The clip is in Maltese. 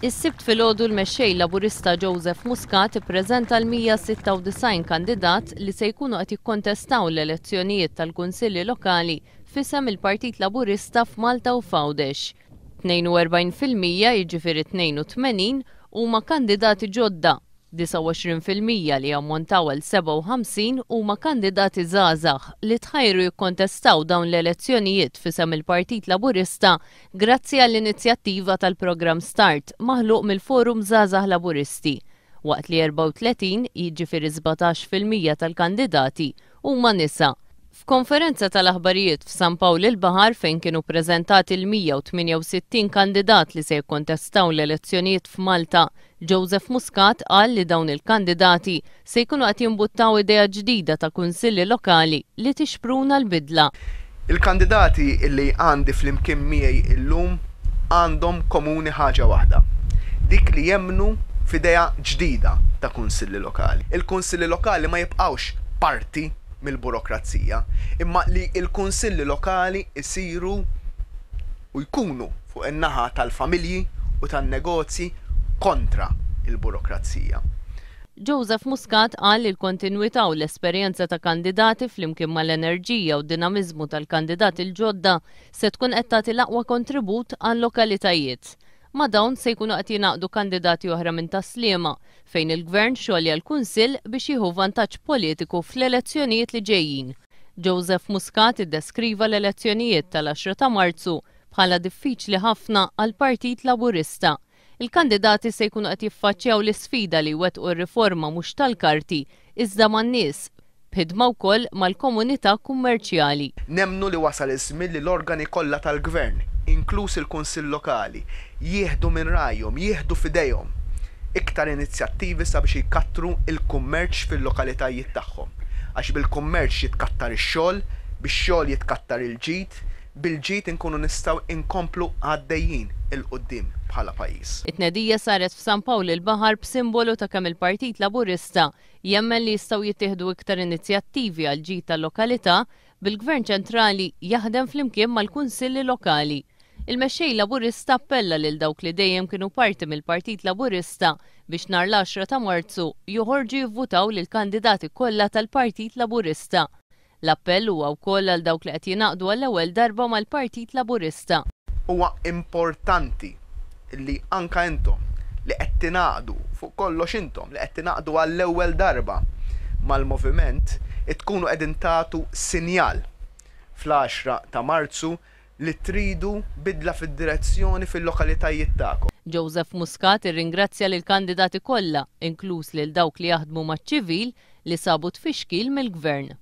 Is-sibt filgħodu l-mexxej Laburista Joseph Muscat ippreżenta l-196 kandidat li se jkunu qed jikkontestaw l-elezzjonijiet tal-Kunsilli Lokali f'isem il-Partit Laburista f'Malta u f'Għawdex. 42% jiġifieri 82 huma kandidati ġodda, 29% li ammontaw għal 57 huma kandidati żgħażagħ li tħajru jikkontestaw dawn l-elezzjonijiet f'isem il-Partit Laburista grazzi għall-inizjattiva tal-programm Start maħluq mill-Forum Żgħażagħ Laburisti, waqt li 34 jiġifieri 17% tal-kandidati huma nisa. F'konferenza tal-aħbarijiet f'San Pawl il-Baħar fejn kienu ppreżentati l-168 kandidat li se jikkontestaw l-elezzjonijiet f'Malta, Joseph Muscat qal li dawn il-kandidati se jkunu qed jimbuttaw idea ġdida ta' kunsilli lokali li tixpruna l-bidla. Il-kandidati illi għandi fl-imkien miegħi illum għandhom komuni ħaġa waħda. Dik li jemmnu f'idea ġdida ta' kunsilli lokali. Il-kunsilli lokali ma jibqgħux parti mill-burokrazija, imma li il-kunsilli lokali isiru u jkunu fuq in-naħa tal-familji u tan-negozji kontra il-burokrazija. Joseph Muscat qal li l-kontinwità u l-esperjenza ta' kandidati flimkien mal-enerġija u dinamiżmu tal-kandidati l-ġodda se tkun qed tagħti l-aqwa kontribut għall-lokalitajiet. Ma dawn se jkunu qed jingħaqdu kandidati oħra minn Sliema fejn il-Gvern xogħol l-Kunsill biex jieħu vantaġġ politiku fl-elezzjonijiet li ġejjin. Joseph Muscat iddeskriva l-elezzjonijiet tal-10 ta' Marzu bħala diffiċli ħafna għall-Partit Laburista. Il-kandidati se jkunu qed jiffaċċjaw l-isfida li wettqu r-riforma mhux tal-karti iżda man-nies b'ħidma wkoll mal-komunità kummerċjali. Nemmnu li wasal iż-żmien li l-organi kollha tal-Gvern, inkluż il-Kunsill Lokali, jieħdu minn rajhom, jieħdu f'idejhom iktar inizjattivi sabiex jkattru il-kummerċ fil-lokalitajiet tagħhom. Għax bil-kummerċ jitkattar ix-xogħol, bix-xogħol jitkattar il-ġid, bil-ġid inkunu nistgħu inkomplu għaddejjin il-qudiem bħala pajjiż. It-tnedija saret f'San Pawl il-Baħar b'simbolu ta' kemm il-Partit Laburista jemmen li jistgħu jittieħdu iktar inizjattivi għal ġid tal-lokalità bil-Gvern ċentrali jaħdem flimkien mal-Kunsilli Lokali. Il-mexxej Laburista appella lil dawk li dejjem kienu parti mill-Partit Laburista biex nhar l-10 ta' Marzu joħorġu jivvutaw lil kandidati kollha tal-Partit Laburista. L-appell huwa wkoll għal dawk li qed jingħaqdu għall-ewwel darba mal-Partit Laburista. Huwa importanti li anka intom li qed tingħaqdu fuq kollox intom li qed tingħaqdu għall-ewwel darba mal-moviment tkunu qegħdin tagħtu sinjal fl-10 ta' Marzu li tridu bidla fid-direzzjoni fil-lokalitajiet tagħkom. Joseph Muscat irringrazzja lil kandidati kollha, inkluż lil dawk li jaħdmu maċ-ċivil li sabu tfixkil mill-Gvern.